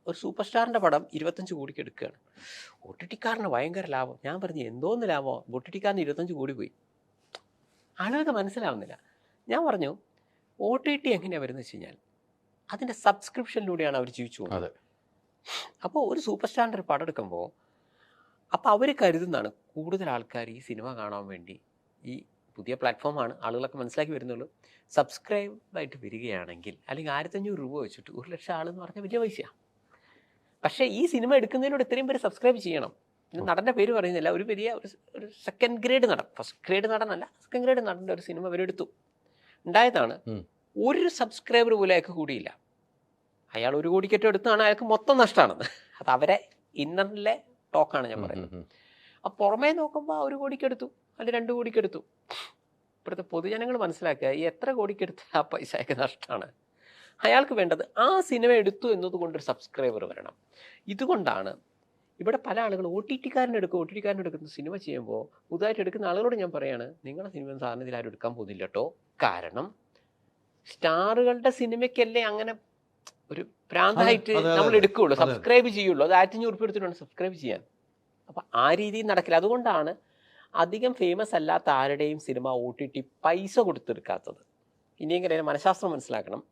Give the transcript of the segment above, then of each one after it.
ഒരു സൂപ്പർ സ്റ്റാറിൻ്റെ പടം 25 കോടിക്ക് എടുക്കുകയാണ്. OTT-കാരന് ഭയങ്കര ലാഭം. ഞാൻ പറഞ്ഞു എന്തോന്ന് ലാഭം, OTT-കാരന് 25 കോടി പോയി. ആളുകൾക്ക് മനസ്സിലാവുന്നില്ല. ഞാൻ പറഞ്ഞു OTT എങ്ങനെയാണ് വരുന്നത് വെച്ച് കഴിഞ്ഞാൽ അതിൻ്റെ സബ്സ്ക്രിപ്ഷനിലൂടെയാണ് അവർ ജീവിച്ചു പോകുന്നത്. അപ്പോൾ ഒരു സൂപ്പർ സ്റ്റാറിൻ്റെ ഒരു പടം എടുക്കുമ്പോൾ അപ്പോൾ അവർ കരുതുന്നതാണ് കൂടുതൽ ആൾക്കാർ ഈ സിനിമ കാണാൻ വേണ്ടി, ഈ പുതിയ പ്ലാറ്റ്ഫോമാണ് ആളുകളൊക്കെ മനസ്സിലാക്കി വരുന്നുള്ളൂ, സബ്സ്ക്രൈബായിട്ട് വരികയാണെങ്കിൽ അല്ലെങ്കിൽ 1500 രൂപ വെച്ചിട്ട് 1,00,000 ആളെന്ന് പറഞ്ഞാൽ വലിയ പൈസയാണ്. പക്ഷേ ഈ സിനിമ എടുക്കുന്നതിലൂടെ ഇത്രയും പേര് സബ്സ്ക്രൈബ് ചെയ്യണം. നടൻ്റെ പേര് പറയുന്നില്ല, ഒരു വലിയ ഒരു സെക്കൻഡ് ഗ്രേഡ് നടൻ, ഫസ്റ്റ് ഗ്രേഡ് നടനല്ല, സെക്കൻഡ് ഗ്രേഡ് നടൻ്റെ ഒരു സിനിമ അവരെടുത്തു. ഉണ്ടായതാണ് ഒരു സബ്സ്ക്രൈബർ പോലും അയാൾക്ക് കൂടിയില്ല. അയാൾ 1 കോടിക്കറ്റം എടുത്താണ്, അയാൾക്ക് മൊത്തം നഷ്ടമാണെന്ന്. അത് അവരെ ഇന്നറിലെ ടോക്കാണ് ഞാൻ പറയുന്നത്. അപ്പോൾ പുറമേ നോക്കുമ്പോൾ 1 കോടിക്കെടുത്തു അല്ലെങ്കിൽ 2 കോടിക്കെടുത്തു. ഇപ്പോഴത്തെ പൊതുജനങ്ങൾ മനസ്സിലാക്കുക ഈ എത്ര കോടിക്കെടുത്ത ആ പൈസ അയാൾക്ക് നഷ്ടമാണ്. അയാൾക്ക് വേണ്ടത് ആ സിനിമ എടുത്തു എന്നതുകൊണ്ടൊരു സബ്സ്ക്രൈബർ വരണം. ഇതുകൊണ്ടാണ് ഇവിടെ പല ആളുകൾ OTT-കാരനെടുക്കുന്ന സിനിമ ചെയ്യുമ്പോൾ പുതുതായിട്ട് എടുക്കുന്ന ആളുകളോട് ഞാൻ പറയാണ്, നിങ്ങളുടെ സിനിമ സാധനത്തിൽ ആരും എടുക്കാൻ പോകുന്നില്ല കേട്ടോ. കാരണം സ്റ്റാറുകളുടെ സിനിമയ്ക്കല്ലേ അങ്ങനെ ഒരു പ്രാന്തായിട്ട് നമ്മൾ എടുക്കുകയുള്ളൂ, സബ്സ്ക്രൈബ് ചെയ്യുള്ളൂ. അത് 1500 രൂപ എടുത്തിട്ടാണ് സബ്സ്ക്രൈബ് ചെയ്യാൻ. അപ്പം ആ രീതിയിൽ നടക്കില്ല. അതുകൊണ്ടാണ് അധികം ഫേമസ് അല്ലാത്ത ആരുടെയും സിനിമ OTT പൈസ കൊടുത്തെടുക്കാത്തത്. ഇനിയെങ്കിലും മനഃശാസ്ത്രം മനസ്സിലാക്കണം.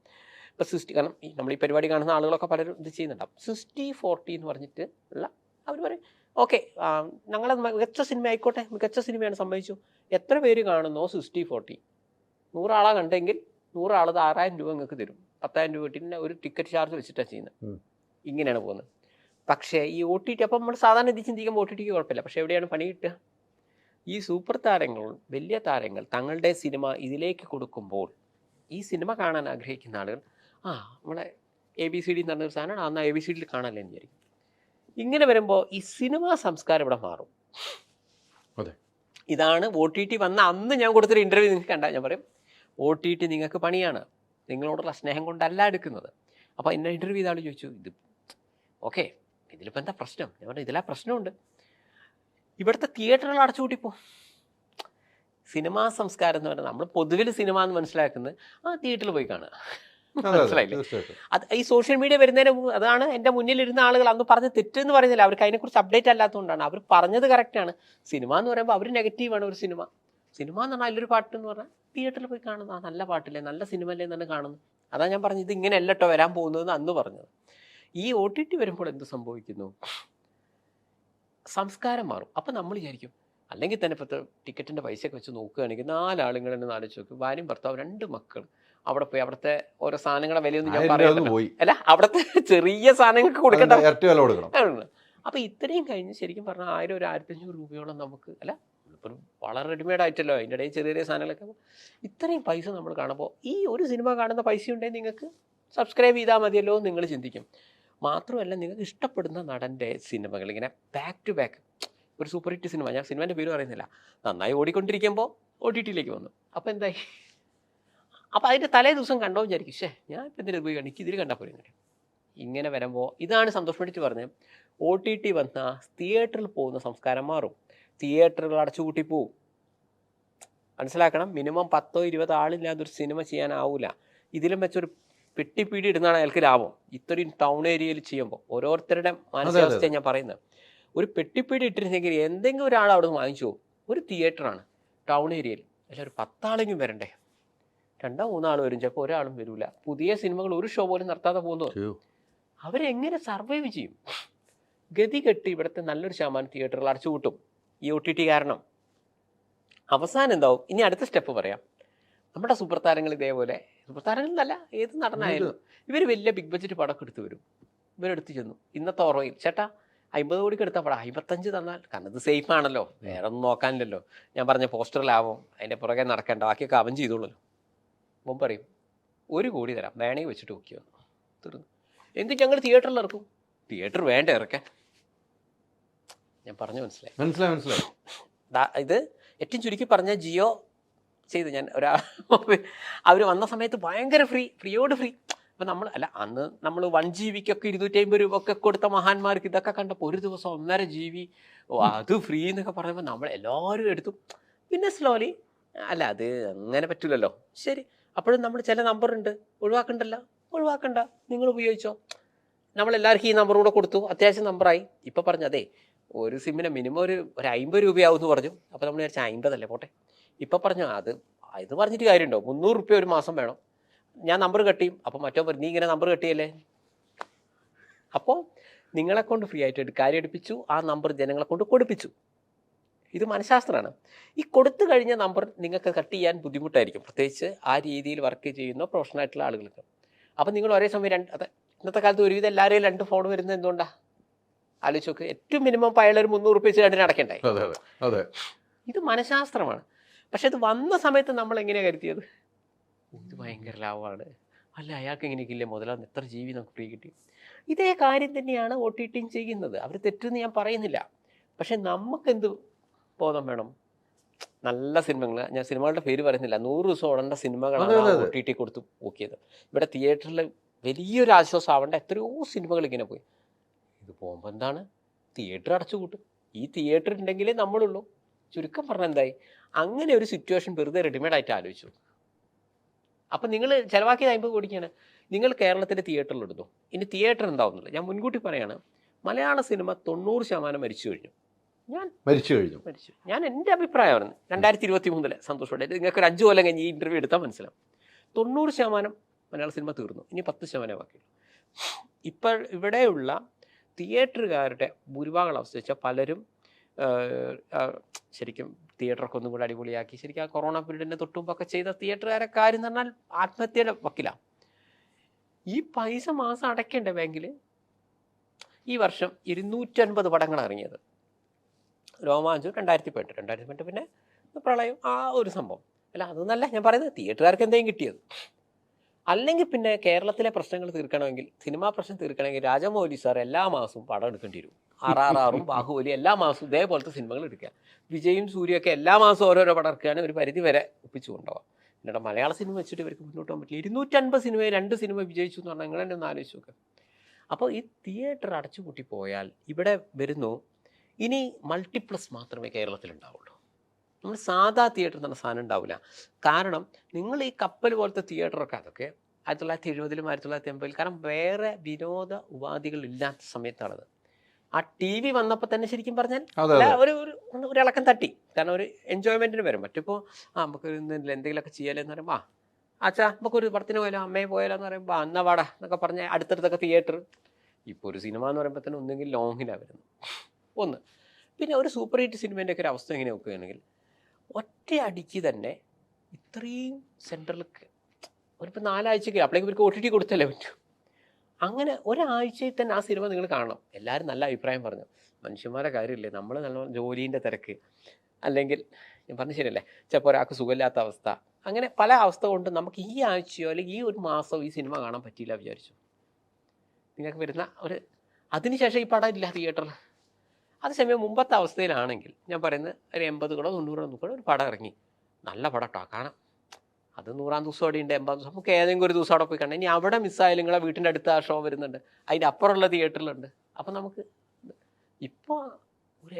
ഇപ്പോൾ കാരണം നമ്മൾ ഈ പരിപാടി കാണുന്ന ആളുകളൊക്കെ പലരും ഇത് ചെയ്യുന്നുണ്ടാവും. 60-40 എന്ന് പറഞ്ഞിട്ട് ഉള്ള അവർ പറയും ഓക്കെ ഞങ്ങളത് മികച്ച സിനിമ ആയിക്കോട്ടെ, മികച്ച സിനിമയാണ് സംഭവിച്ചു, എത്ര പേര് കാണുന്നോ 60-40, 100 ആളാ കണ്ടെങ്കിൽ 100 ആളത് 6000 രൂപ നിങ്ങൾക്ക് തരും, 10,000 രൂപ കിട്ടി ഒരു ടിക്കറ്റ് ചാർജ് വെച്ചിട്ടാണ് ചെയ്യുന്നത്. ഇങ്ങനെയാണ് പോകുന്നത്. പക്ഷേ ഈ OTT അപ്പം നമ്മൾ സാധാരണ ഇത് ചിന്തിക്കുമ്പോൾ OTTക്ക് കുഴപ്പമില്ല. പക്ഷേ എവിടെയാണ് പണി കിട്ടുക? ഈ സൂപ്പർ താരങ്ങൾ, വലിയ താരങ്ങൾ തങ്ങളുടെ സിനിമ ഇതിലേക്ക് കൊടുക്കുമ്പോൾ ഈ സിനിമ കാണാൻ ആഗ്രഹിക്കുന്ന ആളുകൾ നമ്മളെ ABCD എന്ന് പറഞ്ഞൊരു സാധനമാണ്, അന്ന് ABCD കാണാനല്ലേ എന്ന് വിചാരിക്കും. ഇങ്ങനെ വരുമ്പോൾ ഈ സിനിമാ സംസ്കാരം ഇവിടെ മാറും. ഇതാണ് OTT വന്ന അന്ന് ഞാൻ കൊടുത്തൊരു ഇൻ്റർവ്യൂ നിങ്ങൾക്ക് കണ്ടാൽ ഞാൻ പറയും OTT നിങ്ങൾക്ക് പണിയാണ്, നിങ്ങളോടുള്ള സ്നേഹം കൊണ്ടല്ല എടുക്കുന്നത്. അപ്പോൾ എന്നെ ഇൻ്റർവ്യൂ ചെയ്ത ആൾ ചോദിച്ചു ഇത് ഓക്കെ ഇതിലിപ്പോൾ എന്താ പ്രശ്നം? ഞാൻ പറഞ്ഞു ഇതിലാ പ്രശ്നമുണ്ട്, ഇവിടുത്തെ തിയേറ്ററുകൾ അടച്ചുകൂട്ടിപ്പോ. സിനിമാ സംസ്കാരം എന്ന് പറഞ്ഞാൽ നമ്മൾ പൊതുവിൽ സിനിമ എന്ന് മനസ്സിലാക്കുന്നത് തിയേറ്ററിൽ പോയി കാണുക, മനസ്സിലായില്ലേ? അത് ഈ സോഷ്യൽ മീഡിയ വരുന്നതിന് അതാണ് എൻ്റെ മുന്നിലിരുന്ന ആളുകൾ അന്ന് പറഞ്ഞ് തെറ്റെന്ന് പറയുന്നില്ല, അവർക്ക് അതിനെക്കുറിച്ച് അപ്ഡേറ്റ് അല്ലാത്തതുകൊണ്ടാണ്. അവർ പറഞ്ഞത് കറക്റ്റാണ്. സിനിമ എന്ന് പറയുമ്പോൾ അവർ നെഗറ്റീവാണ്. ഒരു സിനിമ എന്ന് പറഞ്ഞാൽ അതിലൊരു പാട്ട് എന്ന് പറഞ്ഞാൽ തിയേറ്ററിൽ പോയി കാണുന്നത് നല്ല പാട്ടില്ലേ, നല്ല സിനിമ അല്ലേ എന്നാണ് കാണുന്നത്. അതാണ് ഞാൻ പറഞ്ഞത് ഇത് ഇങ്ങനെ അല്ലട്ടോ വരാൻ പോകുന്നതെന്ന് അന്ന് പറഞ്ഞത്. ഈ OTT വരുമ്പോൾ എന്ത് സംഭവിക്കുന്നു? സംസ്കാരം മാറും. അപ്പം നമ്മൾ വിചാരിക്കും അല്ലെങ്കിൽ തന്നെ ഇപ്പോഴത്തെ ടിക്കറ്റിൻ്റെ പൈസയൊക്കെ വെച്ച് നോക്കുകയാണെങ്കിൽ 4 ആളുകൾ തന്നെ ആലോചിച്ച് നോക്കും, ഭാര്യയും ഭർത്താവ് 2 മക്കൾ അവിടെ പോയി അവിടുത്തെ ഓരോ സാധനങ്ങളുടെ വിലയൊന്നും ഞാൻ പറയുന്നില്ല, അല്ല അവിടുത്തെ ചെറിയ സാധനങ്ങൾക്ക് കൊടുക്കേണ്ട. അപ്പോൾ ഇത്രയും കഴിഞ്ഞ് ശരിക്കും പറഞ്ഞാൽ 1000 ഒരു 1500 രൂപയോളം നമുക്ക്, അല്ല ഒരു വളരെ റെഡിമെയ്ഡ് ആയിട്ടല്ലോ അതിൻ്റെ ഇടയിൽ ചെറിയ ചെറിയ സാധനങ്ങളൊക്കെ, ഇത്രയും പൈസ നമ്മൾ കാണുമ്പോൾ ഈ ഒരു സിനിമ കാണുന്ന പൈസ ഉണ്ടെങ്കിൽ നിങ്ങൾക്ക് സബ്സ്ക്രൈബ് ചെയ്താൽ മതിയല്ലോ എന്ന് നിങ്ങൾ ചിന്തിക്കും. മാത്രമല്ല നിങ്ങൾക്ക് ഇഷ്ടപ്പെടുന്ന നടൻ്റെ സിനിമകൾ ഇങ്ങനെ ബാക്ക് ടു ബാക്ക്, ഒരു സൂപ്പർ ഹിറ്റ് സിനിമ, ഞാൻ സിനിമേൻ്റെ പേര് പറയുന്നില്ല, നന്നായി ഓടിക്കൊണ്ടിരിക്കുമ്പോൾ OTT-ലേക്ക് വന്നു. അപ്പോൾ എന്തായി? അപ്പോൾ അതിൻ്റെ തലേ ദിവസം കണ്ടോ വിചാരിക്കും, ഞാൻ ഇപ്പം എന്തിനു പോയി എനിക്ക് ഇതിൽ കണ്ടാൽ പോയി. ഇങ്ങനെ വരുമ്പോൾ ഇതാണ് സന്തോഷ് പണ്ഡിറ്റ് പറഞ്ഞത്, OTT വന്നാൽ തിയേറ്ററിൽ പോകുന്ന സംസ്കാരം മാറും, തിയേറ്ററുകൾ അടച്ചുകൂട്ടി പോവും. മനസ്സിലാക്കണം, മിനിമം 10-20 ആളില്ലാതൊരു സിനിമ ചെയ്യാനാവില്ല. ഇതിലും വെച്ചൊരു പെട്ടിപ്പീടി ഇടുന്നതാണ് അയാൾക്ക് ലാഭം. ഇത്രയും ടൗൺ ഏരിയയിൽ ചെയ്യുമ്പോൾ ഓരോരുത്തരുടെ മാനസികാവസ്ഥയാണ് ഞാൻ പറയുന്നത്. ഒരു പെട്ടിപ്പീടി ഇട്ടിരുന്നെങ്കിൽ എന്തെങ്കിലും ഒരാൾ അവിടെ നിന്ന് വാങ്ങിച്ചു പോകും. ഒരു തിയേറ്ററാണ് ടൗൺ ഏരിയയിൽ, അല്ല ഒരു 10 ആളെങ്കിലും വരണ്ടേ? 2-3 ആൾ വരും, ചിലപ്പോൾ ഒരാളും വരില്ല. പുതിയ സിനിമകൾ ഒരു ഷോ പോലും നടത്താതെ പോകുന്നു. അവരെങ്ങനെ സർവൈവ് ചെയ്യും? ഗതി കെട്ടി ഇവിടുത്തെ നല്ലൊരു ശതമാനം തിയേറ്ററുകൾ അടച്ചുകൂട്ടും ഈ OTT കാരണം. അവസാനം എന്താവും? ഇനി അടുത്ത സ്റ്റെപ്പ് പറയാം. നമ്മുടെ സൂപ്പർ താരങ്ങൾ ഇതേപോലെ, സൂപ്പർ താരങ്ങൾ എന്നല്ല ഏത് നടനായാലും, ഇവർ വലിയ ബിഗ് ബഡ്ജറ്റ് പടമൊക്കെ എടുത്ത് വരും. ഇവരെടുത്ത് ചെന്നു ഇന്നത്തെ ഓർമ്മയിൽ ചേട്ടാ 50 കോടിക്ക് എടുത്താൽ പടം 55 തന്നാൽ, കാരണം ഇത് സേഫ് ആണല്ലോ, വേറെ ഒന്നും നോക്കാനില്ലല്ലോ. ഞാൻ പറഞ്ഞ പോസ്റ്ററിലാവും, അതിൻ്റെ പുറകെ നടക്കേണ്ട, ബാക്കിയൊക്കെ അവൻ ചെയ്തോളൂ. മുമ്പ് പറയും 1 കോടി തരാം, വേണമെങ്കിൽ വെച്ചിട്ട് നോക്കി വന്നു, തീർന്നു. എന്ത് ഞങ്ങൾ തിയേറ്ററിൽ ഇറക്കും? തിയേറ്റർ വേണ്ട ഇറക്കാൻ. ഞാൻ പറഞ്ഞു മനസ്സിലായി. ഇത് ഏറ്റവും ചുരുക്കി പറഞ്ഞാൽ ജിയോ ചെയ്ത് ഞാൻ അവർ വന്ന സമയത്ത് ഭയങ്കര ഫ്രീയോട് ഫ്രീ. അപ്പം അന്ന് നമ്മൾ 1 GB-ക്കൊക്കെ 250 രൂപ ഒക്കെ കൊടുത്ത മഹാന്മാർക്ക് ഇതൊക്കെ കണ്ടപ്പോൾ ഒരു ദിവസം 1.5 GB അത് ഫ്രീ എന്നൊക്കെ പറയുമ്പോൾ നമ്മൾ എല്ലാവരും എടുത്തു. പിന്നെ സ്ലോലി അത് അങ്ങനെ പറ്റില്ലല്ലോ, ശരി അപ്പോഴും നമ്മൾ ചില നമ്പറുണ്ട്, ഒഴിവാക്കണ്ട, നിങ്ങൾ ഉപയോഗിച്ചോ. നമ്മളെല്ലാവർക്കും ഈ നമ്പർ കൂടെ കൊടുത്തു, അത്യാവശ്യം നമ്പറായി. ഇപ്പം പറഞ്ഞു അതെ ഒരു സിമ്മിന് മിനിമം ഒരു 50 രൂപയാവും എന്ന് പറഞ്ഞു. അപ്പോൾ നമ്മൾ വിചാരിച്ചാൽ 50 അല്ലേ പോട്ടെ. ഇപ്പം പറഞ്ഞു ഇത് പറഞ്ഞിട്ട് കാര്യമുണ്ടോ, 300 രൂപ ഒരു മാസം വേണം, ഞാൻ നമ്പർ കട്ട് ചെയ്യും. അപ്പോൾ മറ്റോ പറഞ്ഞു നീ ഇങ്ങനെ നമ്പർ കട്ട് ചെയ്യല്ലേ. അപ്പോൾ നിങ്ങളെ കൊണ്ട് ഫ്രീ ആയിട്ട് കാര്യം എടുപ്പിച്ചു, ആ നമ്പർ ജനങ്ങളെ കൊണ്ട് കൊടുപ്പിച്ചു. ഇത് മനഃശാസ്ത്രമാണ്. ഈ കൊടുത്തു കഴിഞ്ഞ നമ്പർ നിങ്ങൾക്ക് കട്ട് ചെയ്യാൻ ബുദ്ധിമുട്ടായിരിക്കും, പ്രത്യേകിച്ച് ആ രീതിയിൽ വർക്ക് ചെയ്യുന്ന പ്രൊഫഷണൽ ആയിട്ടുള്ള ആളുകൾക്ക്. അപ്പം നിങ്ങൾ ഒരേ സമയം ഇന്നത്തെ കാലത്ത് ഒരുവിധം എല്ലാവരെയും 2 ഫോൺ വരുന്നത് എന്തുകൊണ്ടാണ് ആലോചിച്ച് നോക്ക്. ഏറ്റവും മിനിമം അയാളൊരു 300 രൂപ വെച്ച് രണ്ടിന് അടയ്ക്കണ്ടേ. ഇത് മനഃശാസ്ത്രമാണ്. പക്ഷെ ഇത് വന്ന സമയത്ത് നമ്മൾ എങ്ങനെയാണ് കരുതിയത്, ഇത് ഭയങ്കര ലാഭമാണ്, അല്ല അയാൾക്ക് എങ്ങനെയൊക്കെ മുതലാന്ന്, എത്ര GB നമുക്ക് ഫ്രീ കിട്ടി. ഇതേ കാര്യം തന്നെയാണ് OTT ചെയ്യുന്നത്. അവർ തെറ്റെന്ന് ഞാൻ പറയുന്നില്ല. പക്ഷെ നമുക്കെന്ത് ബോധം വേണം, നല്ല സിനിമകൾ, ഞാൻ സിനിമകളുടെ പേര് പറയുന്നില്ല, 100 ദിവസം ഓടേണ്ട സിനിമകളാണ് OTT കൊടുത്ത് നോക്കിയത്. ഇവിടെ തിയേറ്ററിൽ വലിയൊരു ആശ്വാസം ആവേണ്ട എത്രയോ സിനിമകൾ ഇങ്ങനെ പോയി. ഇത് പോകുമ്പോൾ എന്താണ്, തിയേറ്റർ അടച്ചു കൂട്ടും. ഈ തിയേറ്റർ ഉണ്ടെങ്കിലേ നമ്മളുള്ളൂ. ചുരുക്കം പറഞ്ഞാൽ എന്തായി, അങ്ങനെ ഒരു സിറ്റുവേഷൻ വെറുതെ റെഡിമെയ്ഡായിട്ട് ആലോചിച്ചു. അപ്പം നിങ്ങൾ ചിലവാക്കിയത് 50 കോടിക്കാണ്. നിങ്ങൾ കേരളത്തിൻ്റെ തിയേറ്ററിൽ ഇടുന്നു. ഇനി തിയേറ്റർ എന്താവുന്നില്ല, ഞാൻ മുൻകൂട്ടി പറയാണ്, മലയാള സിനിമ 90% മരിച്ചു കഴിഞ്ഞു. ഞാൻ എൻ്റെ അഭിപ്രായമാണ്. 2023 സന്തോഷത്തോടെ നിങ്ങൾക്ക് ഒരു 5 കൊല്ലം കഴിഞ്ഞ് ഈ ഇൻ്റർവ്യൂ എടുത്താൽ മനസ്സിലാവും. 90% മലയാള സിനിമ തീർന്നു. ഇനി 10% ബാക്കിയുള്ളൂ. ഇപ്പോൾ ഇവിടെയുള്ള തിയേറ്ററുകാരുടെ ഭൂരിഭാഗം അവസ്ഥ വെച്ചാൽ പലരും ശരിക്കും തിയേറ്ററൊക്കെ ഒന്നും കൂടെ അടിപൊളിയാക്കി ശരിക്കും ആ കൊറോണ പീരീഡിൻ്റെ തൊട്ടുമുമ്പൊക്കെ ചെയ്ത തിയേറ്ററുകാരൊക്കെ കാര്യം എന്ന് പറഞ്ഞാൽ ആത്മഹത്യയുടെ വക്കിലാണ്. ഈ പൈസ മാസം അടയ്ക്കേണ്ട ബാങ്കിൽ. ഈ വർഷം 250 പടങ്ങൾ ഇറങ്ങിയത്. രോമാഞ്ചം 2018 പിന്നെ പ്രളയം, ആ ഒരു സംഭവം അല്ല, അതൊന്നല്ല ഞാൻ പറയുന്നത്. തിയേറ്ററുകാർക്ക് എന്തെങ്കിലും കിട്ടിയത്. അല്ലെങ്കിൽ പിന്നെ കേരളത്തിലെ പ്രശ്നങ്ങൾ തീർക്കണമെങ്കിൽ, സിനിമാ പ്രശ്നം തീർക്കണമെങ്കിൽ രാജമൗലി സാർ എല്ലാ മാസവും പടം എടുക്കേണ്ടി വരും. RRR ബാഹുബലി എല്ലാ മാസവും ഇതേപോലത്തെ സിനിമകൾ എടുക്കുക. വിജയും സൂര്യയൊക്കെ എല്ലാ മാസവും ഓരോരോ പടം ഇറക്കുകയാണ് ഒരു പരിധി വരെ ഒപ്പിച്ചു കൊണ്ടുപോകാം. എന്നിട്ട് മലയാള സിനിമ വെച്ചിട്ട് ഇവർക്ക് മുന്നോട്ട് പോകാൻ പറ്റില്ല. 250 സിനിമയിൽ 2 സിനിമ വിജയിച്ചു എന്ന് പറഞ്ഞാൽ നിങ്ങൾ തന്നെ ഒന്ന് ആലോചിച്ച് നോക്കുക. അപ്പോൾ ഈ തിയേറ്റർ അടച്ചുപൂട്ടി പോയാൽ ഇവിടെ വരുന്നു, ഇനി മൾട്ടിപ്ലക്സ് മാത്രമേ കേരളത്തിലുണ്ടാവുള്ളൂ. നമ്മൾ സാധാ തിയേറ്റർ എന്ന സാധനം ഉണ്ടാവില്ല. കാരണം നിങ്ങൾ ഈ കപ്പൽ പോലത്തെ തിയേറ്ററൊക്കെ അതൊക്കെ 1970-ലും 1980-ലും, കാരണം വേറെ വിനോദ ഉപാധികൾ ഇല്ലാത്ത സമയത്താണത്. ആ TV വന്നപ്പോൾ തന്നെ ശരിക്കും പറഞ്ഞാൽ ഒരു ഇളക്കം തട്ടി. കാരണം ഒരു എൻജോയ്മെൻറ്റിന് വരും. മറ്റിപ്പോൾ നമുക്ക് എന്തെങ്കിലുമൊക്കെ ചെയ്യാലെന്ന് പറയുമ്പോൾ അച്ഛാ നമുക്കൊരു പടത്തിന് പോയാലോ, അമ്മയെ പോയാലോ എന്ന് പറയുമ്പോൾ എന്നാ വാടാ എന്നൊക്കെ പറഞ്ഞാൽ അടുത്തടുത്തൊക്കെ തിയേറ്റർ. ഇപ്പോൾ ഒരു സിനിമ എന്ന് പറയുമ്പോൾ തന്നെ ഒന്നെങ്കിൽ ലോങ്ങിലാണ് വരുന്നത്. ഒന്ന് പിന്നെ ഒരു സൂപ്പർ ഹിറ്റ് സിനിമേൻ്റെ ഒക്കെ ഒരു അവസ്ഥ എങ്ങനെ നോക്കുകയാണെങ്കിൽ ഒറ്റ അടിക്ക് തന്നെ ഇത്രയും സെൻട്രലിലേക്ക് ഒരിപ്പോൾ 4 ആഴ്ചക്ക് അപ്പോഴേക്കും ഇവർക്ക് OTT കൊടുത്തല്ലേ പറ്റും. അങ്ങനെ ഒരാഴ്ചയിൽ തന്നെ ആ സിനിമ നിങ്ങൾ കാണണം. എല്ലാവരും നല്ല അഭിപ്രായം പറഞ്ഞു. മനുഷ്യന്മാരെ കാര്യമില്ലേ, നമ്മൾ നല്ല ജോലീൻ്റെ തിരക്ക്, അല്ലെങ്കിൽ ഞാൻ പറഞ്ഞു ശരിയല്ലേ, ചിലപ്പോൾ ഒരാൾക്ക് സുഖമില്ലാത്ത അവസ്ഥ, അങ്ങനെ പല അവസ്ഥ കൊണ്ട് നമുക്ക് ഈ ആഴ്ചയോ അല്ലെങ്കിൽ ഈ ഒരു മാസമോ ഈ സിനിമ കാണാൻ പറ്റിയില്ല വിചാരിച്ചു. നിങ്ങൾക്ക് വരുന്ന അതിനുശേഷം ഈ പടം ഇല്ല തിയേറ്ററിൽ. അതേസമയം മുമ്പത്തെ അവസ്ഥയിലാണെങ്കിൽ ഞാൻ പറയുന്നത് ഒരു 80 കൂടെ 90 കൂടെ ഒരു പടം ഇറങ്ങി, നല്ല പടം കേട്ടോ, കാണാം. അത് 100-ാം ദിവസം അവിടെ ഉണ്ട്, 80-ാം ദിവസം നമുക്ക് ഏതെങ്കിലും ഒരു ദിവസം അവിടെ പോയി കാണാം. ഇനി അവിടെ മിസ്സായാലും നിങ്ങളെ വീട്ടിൻ്റെ അടുത്ത് ആ ഷോ വരുന്നുണ്ട്, അതിൻ്റെ അപ്പുറമുള്ള തിയേറ്ററിലുണ്ട്. അപ്പം നമുക്ക് ഇപ്പോൾ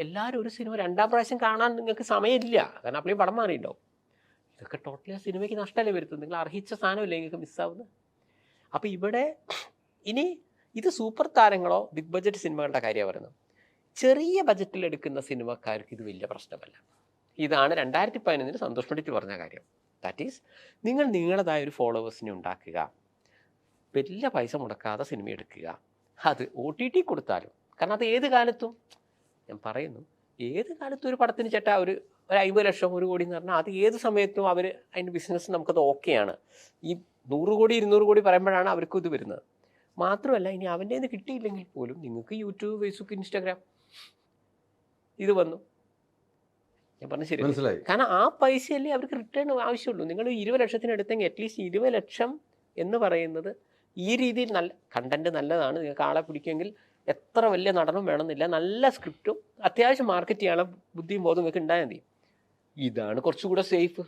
എല്ലാവരും ഒരു സിനിമ 2ാം പ്രാവശ്യം കാണാൻ നിങ്ങൾക്ക് സമയമില്ല, കാരണം അപ്പോഴും പടം മാറിയിട്ടുണ്ടാവും. ഇതൊക്കെ ടോട്ടലി ആ സിനിമയ്ക്ക് നഷ്ടമല്ലേ വരുത്തുന്നത്, നിങ്ങൾ അർഹിച്ച സാധനമില്ലേ നിങ്ങൾക്ക് മിസ്സാവുന്നത്. അപ്പോൾ ഇവിടെ ഇനി ഇത് സൂപ്പർ താരങ്ങളോ ബിഗ് ബഡ്ജറ്റ് സിനിമകളുടെ കാര്യമാണ് പറയുന്നത്. ചെറിയ ബജറ്റിൽ എടുക്കുന്ന സിനിമക്കാർക്ക് ഇത് വലിയ പ്രശ്നമല്ല. ഇതാണ് 2011 സന്തോഷ് പണ്ഡിറ്റ് പറഞ്ഞ കാര്യം. ദാറ്റ് ഈസ്, നിങ്ങൾ നിങ്ങളുടേതായ ഒരു ഫോളോവേഴ്സിനെ ഉണ്ടാക്കുക, വലിയ പൈസ മുടക്കാതെ സിനിമ എടുക്കുക, അത് OTT കൊടുത്താലും. കാരണം അത് ഏത് കാലത്തും ഞാൻ പറയുന്നു, ഏത് കാലത്തും ഒരു പടത്തിന് ചേട്ടാ ഒരു 50 ലക്ഷം 1 കോടി എന്ന് പറഞ്ഞാൽ അത് ഏത് സമയത്തും അവർ അതിൻ്റെ ബിസിനസ് നമുക്കത് ഓക്കെയാണ്. ഈ 100 കോടി 200 കോടി പറയുമ്പോഴാണ് അവർക്കും ഇത് വരുന്നത്. മാത്രമല്ല ഇനി അവൻ്റെ ഇത് കിട്ടിയില്ലെങ്കിൽ പോലും നിങ്ങൾക്ക് യൂട്യൂബ്, ഫേസ്ബുക്ക്, ഇൻസ്റ്റാഗ്രാം ഇത് വന്നു. ഞാൻ പറഞ്ഞ ശരി, കാരണം ആ പൈസയല്ലേ അവർക്ക് റിട്ടേൺ ആവശ്യമുള്ളൂ. നിങ്ങൾ 20 ലക്ഷത്തിന് എടുത്തെങ്കിൽ അറ്റ്ലീസ്റ്റ് 20 ലക്ഷം എന്ന് പറയുന്നത് ഈ രീതിയിൽ നല്ല കണ്ടന്റ് നല്ലതാണ്. നിങ്ങൾക്ക് ആളെ പിടിക്കുമെങ്കിൽ എത്ര വലിയ നടനും വേണമെന്നില്ല, നല്ല സ്ക്രിപ്റ്റും അത്യാവശ്യം മാർക്കറ്റ് ചെയ്യാനുള്ള ബുദ്ധിയും ബോധം നിങ്ങൾക്ക് ഉണ്ടായാൽ മതി. ഇതാണ് കുറച്ചുകൂടെ സേഫ്.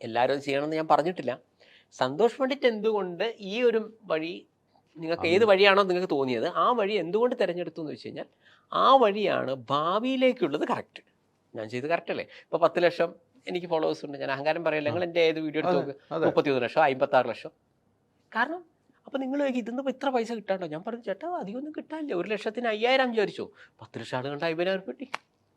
എല്ലാവരും അത് ചെയ്യണമെന്ന് ഞാൻ പറഞ്ഞിട്ടില്ല. സന്തോഷ് പണ്ഡിറ്റ് എന്തുകൊണ്ട് ഈ ഒരു വഴി, നിങ്ങൾക്ക് ഏത് വഴിയാണോ നിങ്ങൾക്ക് തോന്നിയത് ആ വഴി എന്തുകൊണ്ട് തിരഞ്ഞെടുത്തു എന്ന് വെച്ച് കഴിഞ്ഞാൽ ആ വഴിയാണ് ഭാവിയിലേക്കുള്ളത്. കറക്റ്റ്, ഞാൻ ചെയ്ത് കറക്റ്റ് അല്ലേ. ഇപ്പോൾ 10 ലക്ഷം എനിക്ക് ഫോളോവേഴ്സ് ഉണ്ട്, ഞാൻ അഹങ്കാരം പറയില്ല. നിങ്ങൾ എൻ്റെ ഏത് വീഡിയോ എടുത്ത് നോക്ക്, 31 ലക്ഷം 56 ലക്ഷം. കാരണം അപ്പോൾ നിങ്ങൾ ഇതിന്ന് ഇത്ര പൈസ കിട്ടാണ്ടോ? ഞാൻ പറഞ്ഞു ചേട്ടാ അധികമൊന്നും കിട്ടാനില്ല, 1,50,000 വിചാരിച്ചു, 10 ലക്ഷം ആൾ കണ്ട 50,000 കിട്ടി.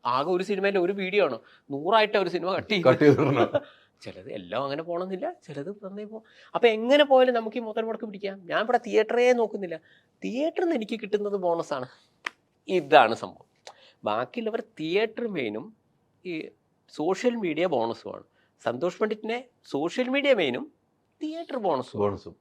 ആകെ ഒരു സിനിമേൻ്റെ ഒരു വീഡിയോ ആണ്, 100 ഒരു സിനിമ കട്ട് ചെയ്തു. ചിലത് എല്ലാം അങ്ങനെ പോകണമെന്നില്ല, ചിലത് നന്നായി പോകും. അപ്പോൾ എങ്ങനെ പോയാലും നമുക്ക് ഈ മുതൽ മുടക്ക് പിടിക്കാം. ഞാൻ ഇവിടെ തിയേറ്ററേ നോക്കുന്നില്ല, തിയേറ്ററിൽ നിന്ന് എനിക്ക് കിട്ടുന്നത് ബോണസാണ്. ഇതാണ് സംഭവം. ബാക്കിയുള്ളവർ തിയേറ്റർ മെയിനും ഈ സോഷ്യൽ മീഡിയ ബോണസുമാണ്. സന്തോഷ് പണ്ഡിറ്റിനെ സോഷ്യൽ മീഡിയ മെയിനും തിയേറ്റർ ബോണസും.